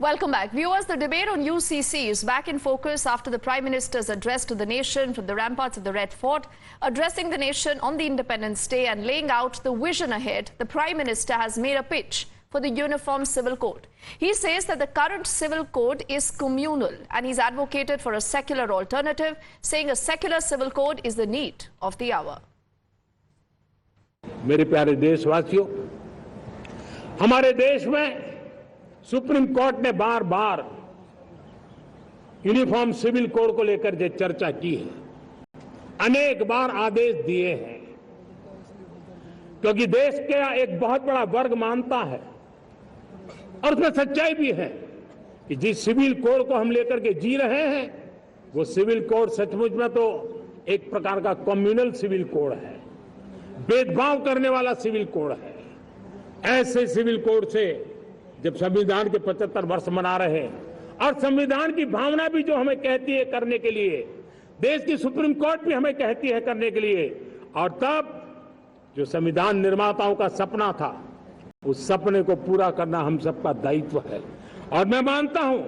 Welcome back. Viewers, the debate on UCC is back in focus after the Prime Minister's address to the nation from the ramparts of the Red Fort. Addressing the nation on the Independence Day and laying out the vision ahead, the Prime Minister has made a pitch for the Uniform Civil Code. He says that the current civil code is communal and he's advocated for a secular alternative, saying a secular civil code is the need of the hour. मेरे प्यारे देशवासियों, हमारे देश में supreme court ने बार बार uniform civil code को लेकर जो चर्चा की है, अनेक बार आदेश दिए हैं, क्योंकि देश का एक बहुत बड़ा वर्ग मानता है और उसमें सच्चाई भी है कि जिस सिविल कोड को हम लेकर के जी रहे हैं वो सिविल कोड सचमुच में तो एक प्रकार का कम्युनल सिविल कोड है, भेदभाव करने वाला सिविल कोड है। ऐसे सिविल कोड से जब संविधान के 75 वर्ष मना रहे हैं और संविधान की भावना भी जो हमें कहती है करने के लिए, देश की सुप्रीम कोर्ट भी हमें कहती है करने के लिए, और तब जो संविधान निर्माताओं का सपना था उस सपने को पूरा करना हम सबका दायित्व है। और मैं मानता हूं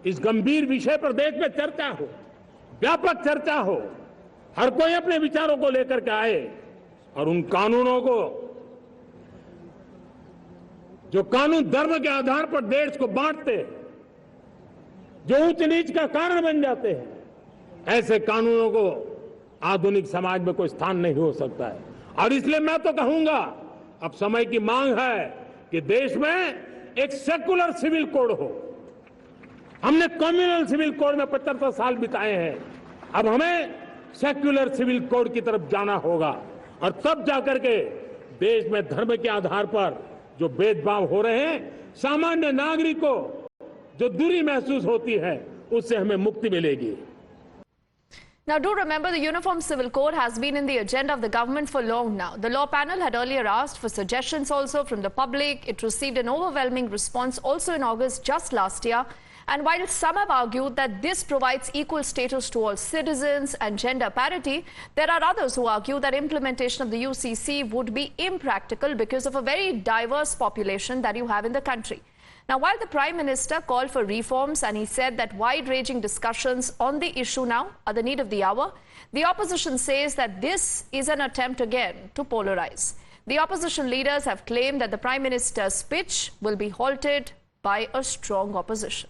इस गंभीर विषय पर देश में चर्चा हो, व्यापक चर्चा हो, हर कोई अपने विचारों को लेकर के आए और उन कानूनों को जो कानून धर्म के आधार पर देश को बांटते, जो ऊंच नीच का कारण बन जाते हैं, ऐसे कानूनों को आधुनिक समाज में कोई स्थान नहीं हो सकता है। और इसलिए मैं तो कहूंगा अब समय की मांग है कि देश में एक सेकुलर सिविल कोड हो। हमने कम्युनल सिविल कोड में 75 साल बिताए हैं, अब हमें सेक्युलर सिविल कोड की तरफ जाना होगा और तब जाकर के देश में धर्म के आधार पर जो भेदभाव हो रहे हैं, सामान्य नागरिक को जो दूरी महसूस होती है, उससे हमें मुक्ति मिलेगी। Now, do remember the Uniform Civil Code has been in the agenda of the government for long now. The law panel had earlier asked for suggestions also from the public. It received an overwhelming response also in August just last year. And while some have argued that this provides equal status to all citizens and gender parity, there are others who argue that implementation of the UCC would be impractical because of a very diverse population that you have in the country. Now, while the Prime Minister called for reforms and he said that wide-ranging discussions on the issue now are the need of the hour, the opposition says that this is an attempt again to polarize. The opposition leaders have claimed that the Prime Minister's speech will be halted by a strong opposition.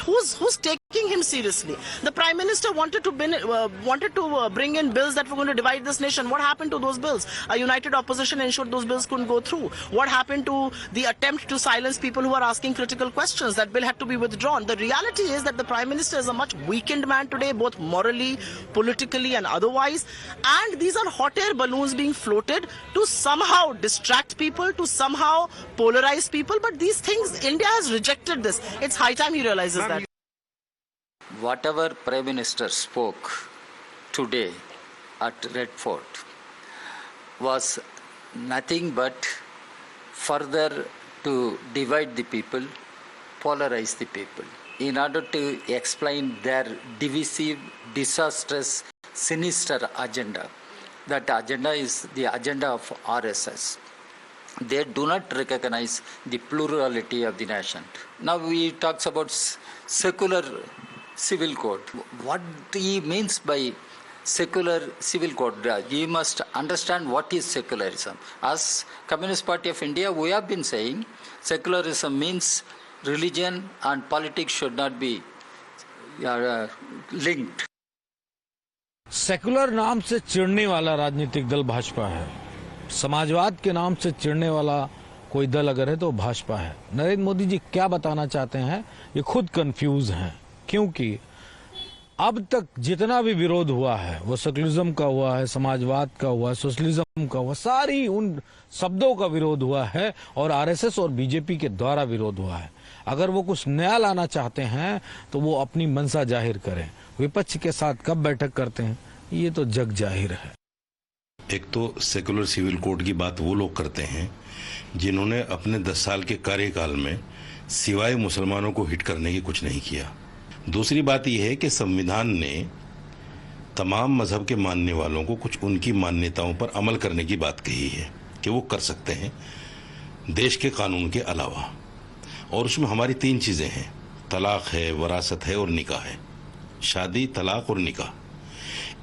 Who's taking him seriously? The Prime Minister wanted to bring in bills that were going to divide this nation. What happened to those bills? A united opposition ensured those bills couldn't go through. What happened to the attempt to silence people who are asking critical questions? That bill had to be withdrawn. The reality is that the Prime Minister is a much weakened man today, both morally, politically and otherwise. And these are hot air balloons being floated to somehow distract people, to somehow polarize people. But these things, India has rejected this. It's high time he realizes that. Whatever Prime Minister spoke today at Red Fort was nothing but further to divide the people, polarize the people, in order to explain their divisive, disastrous, sinister agenda. That agenda is the agenda of RSS. They do not recognize the plurality of the nation. Now we talks about secular civil code. What he means by secular civil code, you must understand what is secularism. As Communist Party of India, we have been saying secularism means religion and politics should not be linked. Secular नाम से चिढ़ने वाला राजनीतिक दल भाजपा है। समाजवाद के नाम से चिढ़ने वाला कोई दल अगर है तो भाजपा है। नरेंद्र मोदी जी क्या बताना चाहते हैं, ये खुद कंफ्यूज हैं, क्योंकि अब तक जितना भी विरोध हुआ है वो सेकुलरिज्म का हुआ है, समाजवाद का हुआ है, सोशलिज्म का हुआ, सारी उन शब्दों का विरोध हुआ है और आरएसएस और बीजेपी के द्वारा विरोध हुआ है। अगर वो कुछ नया लाना चाहते हैं तो वो अपनी मंशा जाहिर करें। विपक्ष के साथ कब बैठक करते हैं ये तो जग जाहिर है। एक तो सेकुलर सिविल कोड की बात वो लोग करते हैं जिन्होंने अपने 10 साल के कार्यकाल में सिवाय मुसलमानों को हिट करने की कुछ नहीं किया। दूसरी बात यह है कि संविधान ने तमाम मजहब के मानने वालों को कुछ उनकी मान्यताओं पर अमल करने की बात कही है कि वो कर सकते हैं देश के कानून के अलावा। और उसमें हमारी 3 चीज़ें हैं, तलाक है, वरासत है और निकाह है। शादी, तलाक और निकाह,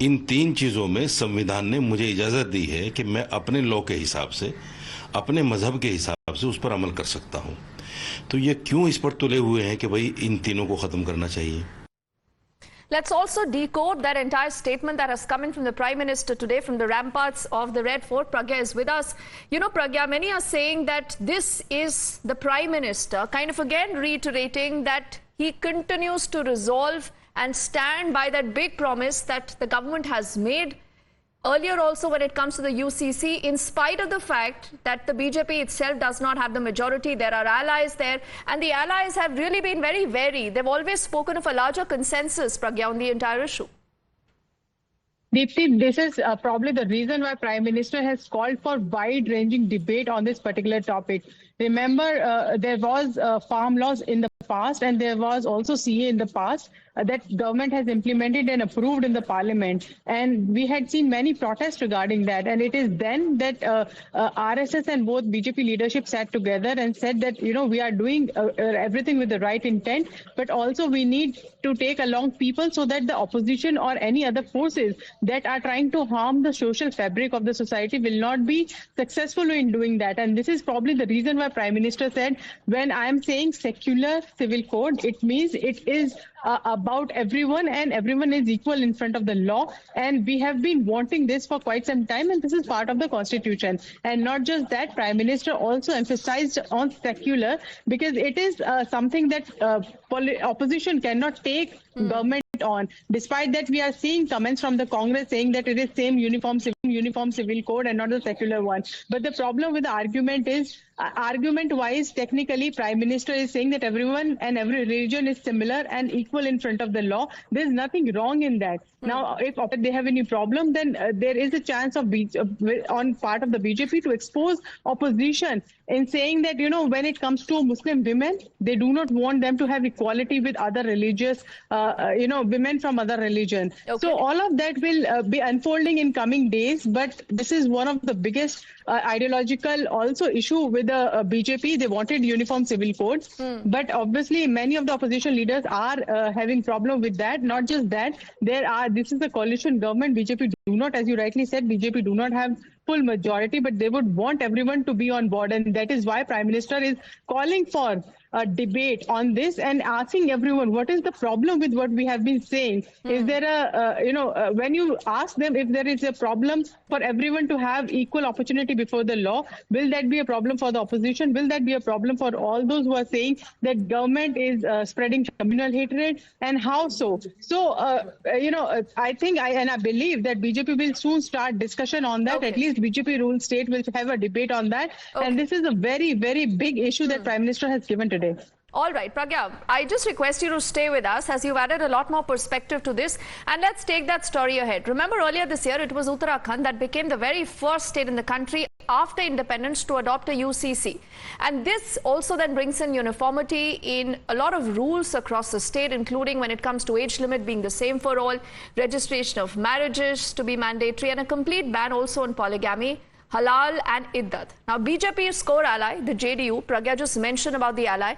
इन 3 चीज़ों में संविधान ने मुझे इजाज़त दी है कि मैं अपने लॉ के हिसाब से, अपने मजहब के हिसाब से उस पर अमल कर सकता हूँ। तो ये क्यों इस पर तुले हुए हैं कि भाई इन तीनों को ख़त्म करना चाहिए? Let's also decode that entire statement that has come in from the Prime Minister today from the ramparts of the Red Fort. Pragya is with us. You know, Pragya, many are saying that this is the Prime Minister kind of again reiterating that he continues to resolve and stand by that big promise that the government has made earlier also when it comes to the UCC, in spite of the fact that the BJP itself does not have the majority. There are allies there, and the allies have really been very wary. They've always spoken of a larger consensus, Pragya, on the entire issue. Deepti, this is probably the reason why Prime Minister has called for wide-ranging debate on this particular topic. Remember, there was farm laws in the past, and there was also CA in the past that government has implemented and approved in the parliament. And we had seen many protests regarding that. And it is then that RSS and both BJP leadership sat together and said that, you know, we are doing everything with the right intent, but also we need to take along people so that the opposition or any other forces that are trying to harm the social fabric of the society will not be successful in doing that. And this is probably the reason why Prime Minister said, when I am saying secular civil code, it means it is about everyone, and everyone is equal in front of the law. And we have been wanting this for quite some time, and this is part of the constitution. And not just that, Prime Minister also emphasized on secular, because it is something that opposition cannot take government on. Despite that, we are seeing comments from the Congress saying that it is same uniform civil code and not the secular one. But the problem with the argument is, argument-wise, technically, Prime Minister is saying that everyone and every religion is similar and equal in front of the law. There's nothing wrong in that. Now, if they have any problem, then there is a chance of on part of the BJP to expose opposition in saying that, you know, when it comes to Muslim women, they do not want them to have equality with other religious, women from other religion. Okay. So all of that will be unfolding in coming days. But this is one of the biggest ideological also issue with the BJP. They wanted uniform civil codes, but obviously many of the opposition leaders are having problem with that. Not just that, this is a coalition government. BJP do not, as you rightly said, BJP do not have full majority, but they would want everyone to be on board, and that is why Prime Minister is calling for a debate on this and asking everyone, what is the problem with what we have been saying? Is there when you ask them if there is a problem for everyone to have equal opportunity before the law, will that be a problem for the opposition? Will that be a problem for all those who are saying that government is spreading communal hatred? And how so? So, I think and I believe that BJP will soon start discussion on that. Okay. At least BJP ruled state will have a debate on that. Okay. And this is a very, very big issue that Prime Minister has given today. All right, Pragya, I just request you to stay with us as you've added a lot more perspective to this. And let's take that story ahead. Remember, earlier this year, it was Uttarakhand that became the very first state in the country after independence to adopt a UCC. And this also then brings in uniformity in a lot of rules across the state, including when it comes to age limit being the same for all, registration of marriages to be mandatory, and a complete ban also on polygamy, halal and iddat. Now, BJP's core ally, the JDU, Pragya just mentioned about the ally,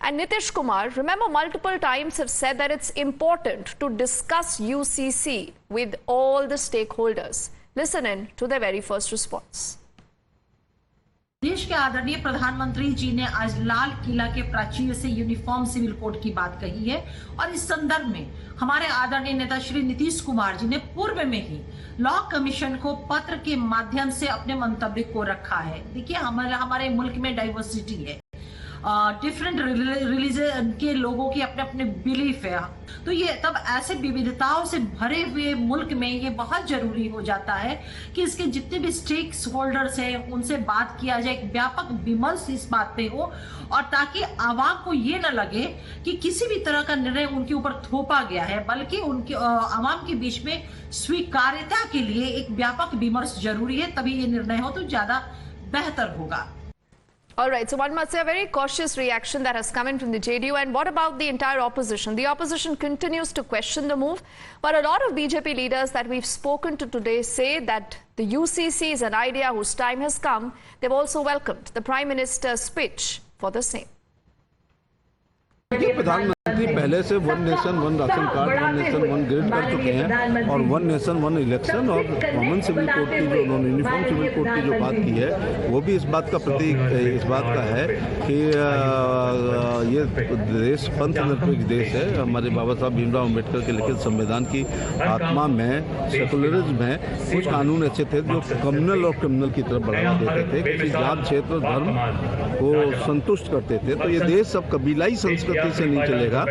and Nitish Kumar, remember, multiple times have said that it's important to discuss UCC with all the stakeholders. Listen in to their very first response. देश के आदरणीय प्रधानमंत्री जी ने आज लाल किला के प्राचीर से uniform civil code की बात कही है, और इस संदर्भ में हमारे आदरणीय नेता श्री नीतीश कुमार जी ने पूर्व में ही लॉ कमीशन को पत्र के माध्यम से अपने मंतव्य को रखा है। देखिए, हमारे मुल्क में डाइवर्सिटी है, डिफरेंट रिलीजन के लोगों की अपने अपने बिलीफ है, तो ये तब ऐसे विविधताओं से भरे हुए मुल्क में ये बहुत जरूरी हो जाता है कि इसके जितने भी स्टेक होल्डर्स हैं उनसे बात किया जाए, एक व्यापक विमर्श इस बात पे हो, और ताकि आवाम को ये न लगे कि किसी भी तरह का निर्णय उनके ऊपर थोपा गया है, बल्कि उनके आवाम के बीच में स्वीकार्यता के लिए एक व्यापक विमर्श जरूरी है, तभी ये निर्णय हो तो ज्यादा बेहतर होगा। All right, so one must say a very cautious reaction that has come in from the JDU. And what about the entire opposition? The opposition continues to question the move, but a lot of BJP leaders that we've spoken to today say that the UCC is an idea whose time has come. They've also welcomed the Prime Minister's speech for the same. प्रधानमंत्री पहले से one nation one ration card, one nation one grid कर चुके हैं और one nation one election और common civil code की जो उन्होंने यूनिफॉर्म सिविल कोड की जो बात की है वो भी इस बात का प्रतीक इस बात का है कि ये देश पंथनिरपेक्ष देश है। हमारे बाबा साहब भीमराव अम्बेडकर के लिखित संविधान की आत्मा में सेकुलरिज्म में कुछ कानून ऐसे थे जो कम्युनल और क्रिमिनल की तरफ बढ़ावा देते थे, किसी जात क्षेत्र धर्म को संतुष्ट करते थे। तो ये देश अब कबीलाई संस्कृति से नहीं चलेगा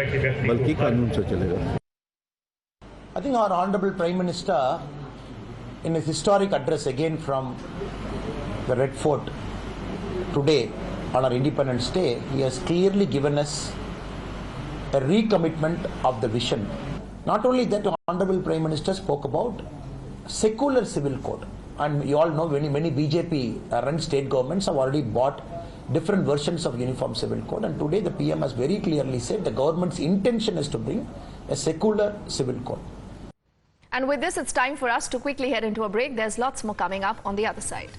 बल्कि कानून से चलेगा। I think our Honorable Prime Minister, in his historic address again from the Red Fort today on our Independence Day, he has clearly given us a recommitment of the vision. Not only that, the Honorable Prime Minister spoke about secular civil code, and you all know many BJP run state governments have already bought different versions of uniform civil code, and today the PM has very clearly said the government's intention is to bring a secular civil code. And with this, it's time for us to quickly head into a break. There's lots more coming up on the other side.